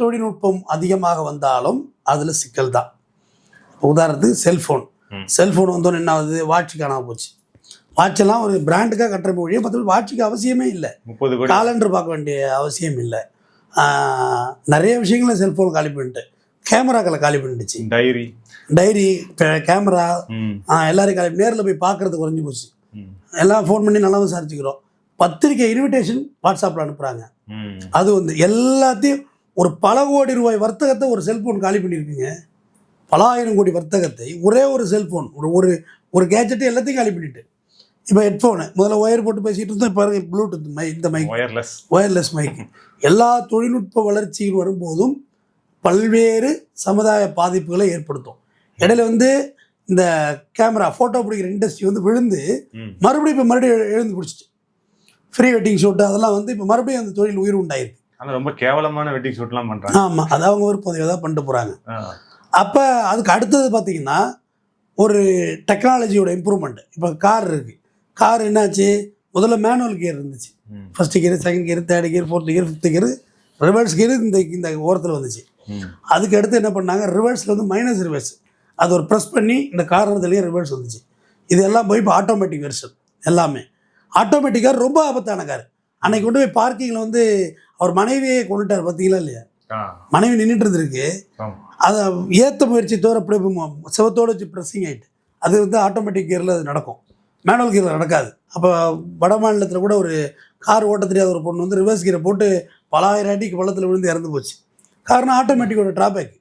தொழில்நுட்பம் அதிகமாக வந்தாலும் அதில் சிக்கல் தான். உதாரணத்துக்கு செல்ஃபோன் வந்தோன்னு என்ன ஆகுது, வாட்ச் காணாமல் போச்சு. வாட்செல்லாம் ஒரு பிராண்டுக்காக கட்டுற மொழியே மற்றபடி வாட்சுக்கு அவசியமே இல்லை. காலண்டர் பார்க்க வேண்டிய அவசியம் இல்லை. நிறைய விஷயங்கள செல்ஃபோன் காலி பண்ணிட்டு, கேமராக்களை காலி பண்ணிடுச்சு. டைரி கேமரா எல்லாரையும் காலி, நேரில் போய் பார்க்குறது குறைஞ்சி போச்சு. எல்லாம் ஃபோன் பண்ணி நல்லா விசாரிச்சுக்கிறோம். பத்திரிக்கை இன்விடேஷன் வாட்ஸ்அப்பில் அனுப்புகிறாங்க. அது வந்து எல்லாத்தையும் ஒரு பல கோடி ரூபாய் வர்த்தகத்தை ஒரு செல்ஃபோன் காலி பண்ணியிருக்குங்க. பல ஆயிரம் கோடி வர்த்தகத்தை ஒரே ஒரு செல்ஃபோன், ஒரு கேஜெட்டு எல்லாத்தையும் காலி பண்ணிட்டு. இப்போ ஹெட்ஃபோனு முதல்ல ஒயர் போட்டு பேசிகிட்டு இருந்தோம், இப்போ ப்ளூடூத் இந்த மைக், ஒயர்லெஸ் மைக். எல்லா தொழில்நுட்ப வளர்ச்சியில் வரும்போதும் பல்வேறு சமுதாய பாதிப்புகளை ஏற்படுத்தும். இடையில வந்து இந்த கேமரா ஃபோட்டோ பிடிக்கிற இண்டஸ்ட்ரி வந்து விழுந்து மறுபடியும் இப்போ எழுந்து பிடிச்சிட்டு ஃப்ரீ வெட்டிங் ஷூட்டு அதெல்லாம் வந்து இப்போ மறுபடியும் அந்த தொழில் உயிர் உண்டாயிருக்கு. ஆனால் ரொம்ப கேவலமான வெட்டிங் ஷூட்லாம் பண்ணுறாங்க. ஆமாம், அது அவங்க விருப்பம் தான் பண்ணிட்டு போகிறாங்க. அப்போ அதுக்கு அடுத்தது பார்த்தீங்கன்னா ஒரு டெக்னாலஜியோட இம்ப்ரூவ்மெண்ட். இப்போ கார் இருக்குது. கார் என்னாச்சு, முதல்ல மேனுவல் கியர் இருந்துச்சு. First gear, second gear, third gear, fourth gear, fifth gear, reverse gear இந்த ஓரத்தில் வந்துச்சு. அதுக்கு அடுத்து என்ன பண்ணாங்க, ரிவர்ஸில் வந்து மைனஸ் ரிவர்ஸ், அது ஒரு ப்ரெஸ் பண்ணி இந்த காரணத்துலேயே ரிவர்ஸ் வந்துச்சு. இதெல்லாம் போய் இப்போ ஆட்டோமேட்டிக் வெர்ஷன் எல்லாமே. ஆட்டோமேட்டிக் கார் ரொம்ப ஆபத்தான கார். அன்னைக்கு கொண்டு போய் பார்க்கிங்கில் வந்து அவர் மனைவியே கொண்டுட்டார், பார்த்தீங்களா இல்லையா? மனைவி நின்றுட்டு இருந்திருக்கு, அதை ஏற்ற முயற்சி தவிர அப்படியே சிவத்தோடு வச்சு ப்ரெஸ்ஸிங் ஆகிட்டு. அது வந்து ஆட்டோமேட்டிக் கியரில் அது நடக்கும், மேனுவல் கியரில் நடக்காது. அப்போ வட மாநிலத்தில் கூட ஒரு கார் ஓட்ட தெரியாத ஒரு பொண்ணு வந்து ரிவர்ஸ் கியரை போட்டு பல ஆயிரம் அடிக்கு பள்ளத்தில் விழுந்து இறந்து போச்சு. காரணம் ஆட்டோமேட்டிக்கோட ட்ராபேக்.